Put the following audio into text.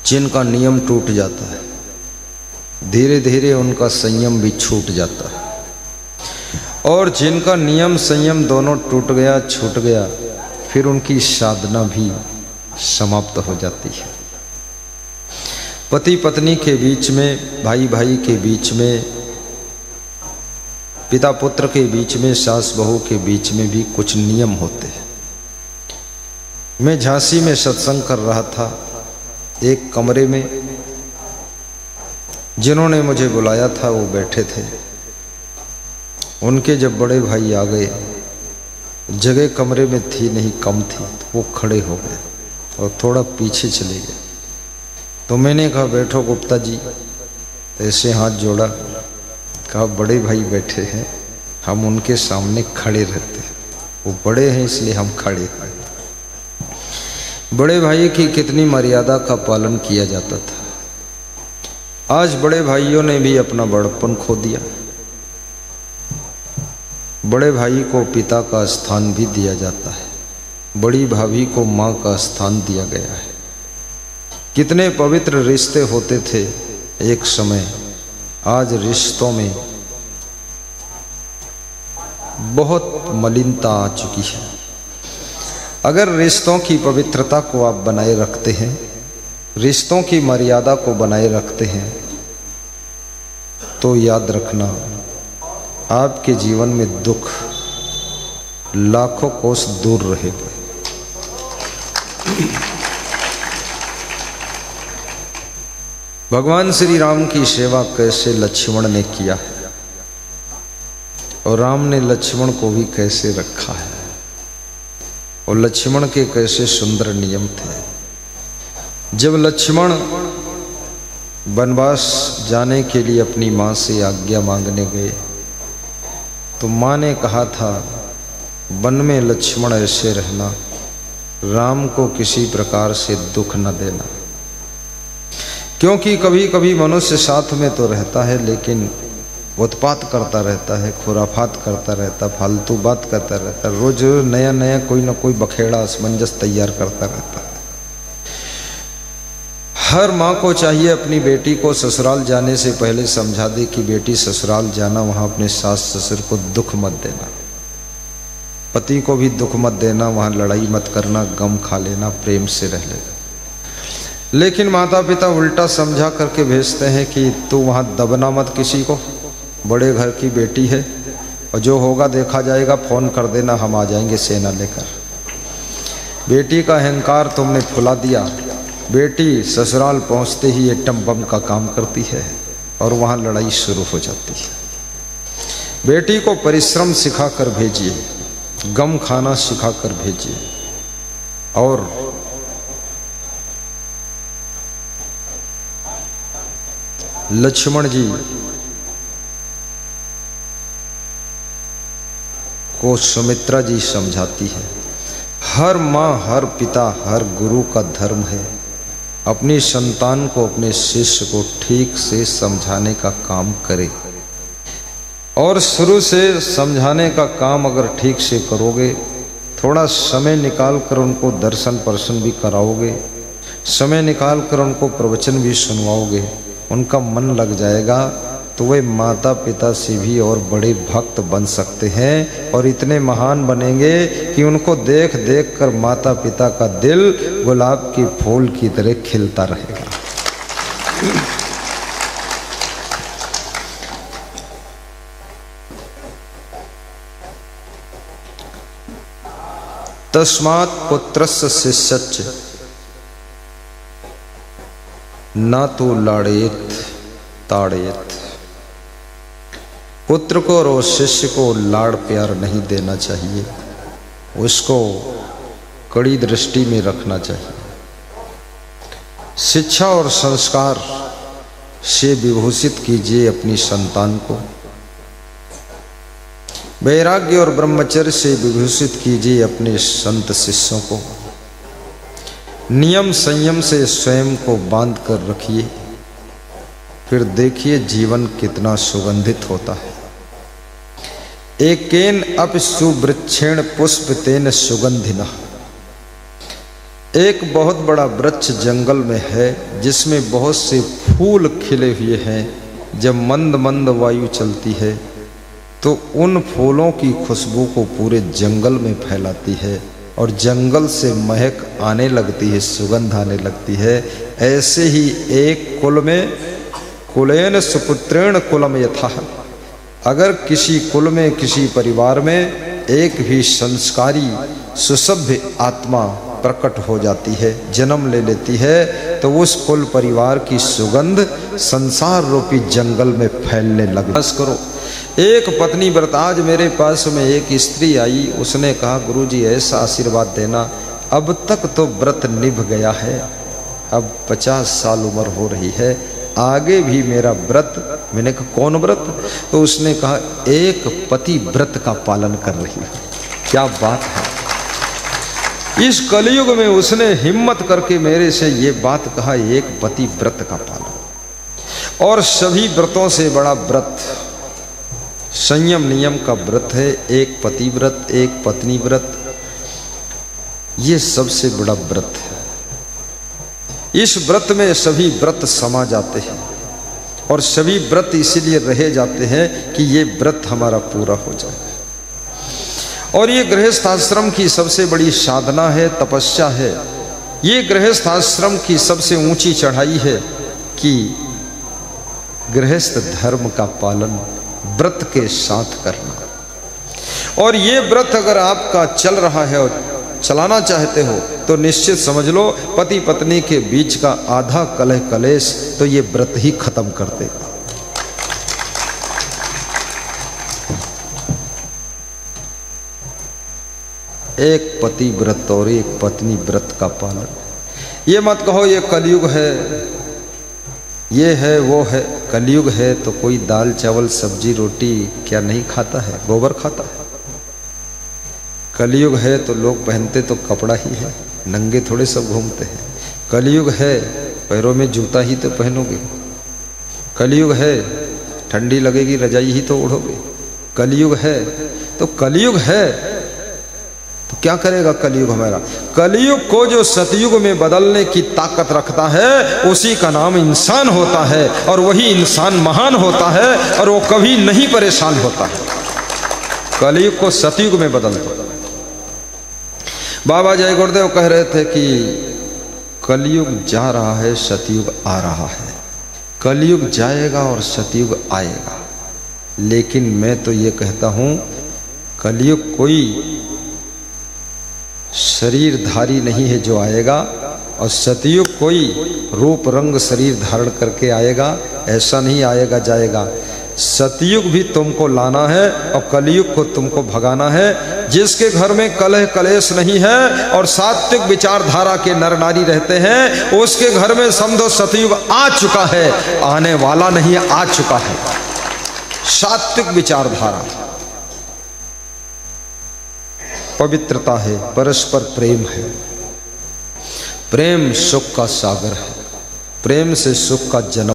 जिनका नियम टूट जाता है, धीरे धीरे उनका संयम भी छूट जाता है। और जिनका नियम संयम दोनों टूट गया, छूट गया, फिर उनकी साधना भी समाप्त हो जाती है। पति पत्नी के बीच में, भाई भाई के बीच में, पिता पुत्र के बीच में, सास बहू के बीच में भी कुछ नियम होते हैं। मैं झांसी में सत्संग कर रहा था, एक कमरे में जिन्होंने मुझे बुलाया था वो बैठे थे। उनके जब बड़े भाई आ गए, जगह कमरे में थी नहीं, कम थी, तो वो खड़े हो गए और थोड़ा पीछे चले गए। तो मैंने कहा बैठो गुप्ता जी, ऐसे हाथ जोड़ा, कहा बड़े भाई बैठे हैं, हम उनके सामने खड़े रहते हैं, वो बड़े हैं इसलिए हम खड़े हैं। बड़े भाई की कितनी मर्यादा का पालन किया जाता था। आज बड़े भाइयों ने भी अपना बड़प्पन खो दिया। बड़े भाई को पिता का स्थान भी दिया जाता है, बड़ी भाभी को माँ का स्थान दिया गया है। कितने पवित्र रिश्ते होते थे एक समय, आज रिश्तों में बहुत मलिनता आ चुकी है। अगर रिश्तों की पवित्रता को आप बनाए रखते हैं, रिश्तों की मर्यादा को बनाए रखते हैं, तो याद रखना आपके जीवन में दुख लाखों कोस दूर रहेगा। भगवान श्री राम की सेवा कैसे लक्ष्मण ने किया है और राम ने लक्ष्मण को भी कैसे रखा है, और लक्ष्मण के कैसे सुंदर नियम थे। जब लक्ष्मण वनवास जाने के लिए अपनी माँ से आज्ञा मांगने गए, तो माँ ने कहा था वन में लक्ष्मण ऐसे रहना, राम को किसी प्रकार से दुख न देना। क्योंकि कभी कभी मनुष्य साथ में तो रहता है लेकिन उत्पात करता रहता है, खुराफात करता रहता, फालतू बात करता रहता, रोज नया नया कोई ना कोई बखेड़ा असमंजस तैयार करता रहता है। हर माँ को चाहिए अपनी बेटी को ससुराल जाने से पहले समझा दे कि बेटी ससुराल जाना, वहाँ अपने सास ससुर को दुख मत देना, पति को भी दुख मत देना, वहाँ लड़ाई मत करना, गम खा लेना, प्रेम से रह लेना। लेकिन माता पिता उल्टा समझा करके भेजते हैं कि तू वहाँ दबना मत किसी को, बड़े घर की बेटी है और जो होगा देखा जाएगा, फोन कर देना, हम आ जाएंगे सेना लेकर। बेटी का अहंकार तुमने फुला दिया, बेटी ससुराल पहुँचते ही एटम बम का काम करती है और वहाँ लड़ाई शुरू हो जाती है। बेटी को परिश्रम सिखा कर भेजिए, गम खाना सिखा कर भेजिए। और लक्ष्मण जी को सुमित्रा जी समझाती है, हर माँ, हर पिता, हर गुरु का धर्म है अपनी संतान को, अपने शिष्य को ठीक से समझाने का काम करे। और शुरू से समझाने का काम अगर ठीक से करोगे, थोड़ा समय निकाल कर उनको दर्शन पर्शन भी कराओगे, समय निकाल कर उनको प्रवचन भी सुनवाओगे, उनका मन लग जाएगा, तो वे माता पिता से भी और बड़े भक्त बन सकते हैं और इतने महान बनेंगे कि उनको देख देख कर माता पिता का दिल गुलाब के फूल की तरह खिलता रहेगा। तस्मात् पुत्रस्य शिष्यस्य न तो लाड़ेत ताड़ेत। पुत्र को और शिष्य को लाड़ प्यार नहीं देना चाहिए, उसको कड़ी दृष्टि में रखना चाहिए। शिक्षा और संस्कार से विभूषित कीजिए अपनी संतान को, वैराग्य और ब्रह्मचर्य से विभूषित कीजिए अपने संत शिष्यों को। नियम संयम से स्वयं को बांध कर रखिए, फिर देखिए जीवन कितना सुगंधित होता है। एकेन अपि सुवृक्षेण पुष्पतेन सुगंधिनः। एक बहुत बड़ा वृक्ष जंगल में है जिसमें बहुत से फूल खिले हुए हैं। जब मंद मंद वायु चलती है तो उन फूलों की खुशबू को पूरे जंगल में फैलाती है और जंगल से महक आने लगती है, सुगंध आने लगती है। ऐसे ही एक कुल में कुलेन सुपुत्रेण कुलम यथा, अगर किसी कुल में किसी परिवार में एक भी संस्कारी सुसभ्य आत्मा प्रकट हो जाती है, जन्म ले लेती है, तो उस कुल परिवार की सुगंध संसार रूपी जंगल में फैलने लगी। बस करो, एक पत्नी व्रत, आज मेरे पास में एक स्त्री आई, उसने कहा गुरुजी ऐसा आशीर्वाद देना, अब तक तो व्रत निभ गया है, अब 50 साल उम्र हो रही है, आगे भी मेरा व्रत। मैंने कहा कौन व्रत? तो उसने कहा एक पति व्रत का पालन कर रही है। क्या बात है! इस कलयुग में उसने हिम्मत करके मेरे से ये बात कहा, एक पति व्रत का पालन। और सभी व्रतों से बड़ा व्रत संयम नियम का व्रत है, एक पति व्रत, एक पत्नी व्रत, ये सबसे बड़ा व्रत है। इस व्रत में सभी व्रत समा जाते हैं और सभी व्रत इसीलिए रहे जाते हैं कि ये व्रत हमारा पूरा हो जाए। और ये गृहस्थ आश्रम की सबसे बड़ी साधना है, तपस्या है। ये गृहस्थ आश्रम की सबसे ऊंची चढ़ाई है कि गृहस्थ धर्म का पालन व्रत के साथ करना। और ये व्रत अगर आपका चल रहा है और चलाना चाहते हो तो निश्चित समझ लो पति पत्नी के बीच का आधा कलह कलेश तो ये व्रत ही खत्म कर देगा। एक पति व्रत और एक पत्नी व्रत का पालन। ये मत कहो ये कलयुग है, ये है वो है। कलयुग है तो कोई दाल चावल सब्जी रोटी क्या नहीं खाता है, गोबर खाता है। कलयुग है तो लोग पहनते तो कपड़ा ही है, नंगे थोड़े सब घूमते हैं। कलयुग है पैरों में जूता ही तो पहनोगे। कलयुग है ठंडी लगेगी रजाई ही तो ओढ़ोगे। कलयुग है तो कलयुग है तो क्या करेगा कलयुग हमारा? कलयुग को जो सतयुग में बदलने की ताकत रखता है उसी का नाम इंसान होता है और वही इंसान महान होता है और वो कभी नहीं परेशान होता है। कलयुग को सतयुग में बदल दो। बाबा जय गुरुदेव कह रहे थे कि कलयुग जा रहा है, सतयुग आ रहा है। कलयुग जाएगा और सतयुग आएगा, लेकिन मैं तो ये कहता हूं कलयुग कोई शरीरधारी नहीं है जो आएगा और सतयुग कोई रूप रंग शरीर धारण करके आएगा, ऐसा नहीं आएगा जाएगा। सतयुग भी तुमको लाना है और कलयुग को तुमको भगाना है। जिसके घर में कलह कलेश नहीं है और सात्विक विचारधारा के नर नारी रहते हैं उसके घर में समझो सतयुग आ चुका है, आने वाला नहीं है, आ चुका है। सात्विक विचारधारा, पवित्रता है, परस्पर प्रेम है। प्रेम सुख का सागर है, प्रेम से सुख का जन्म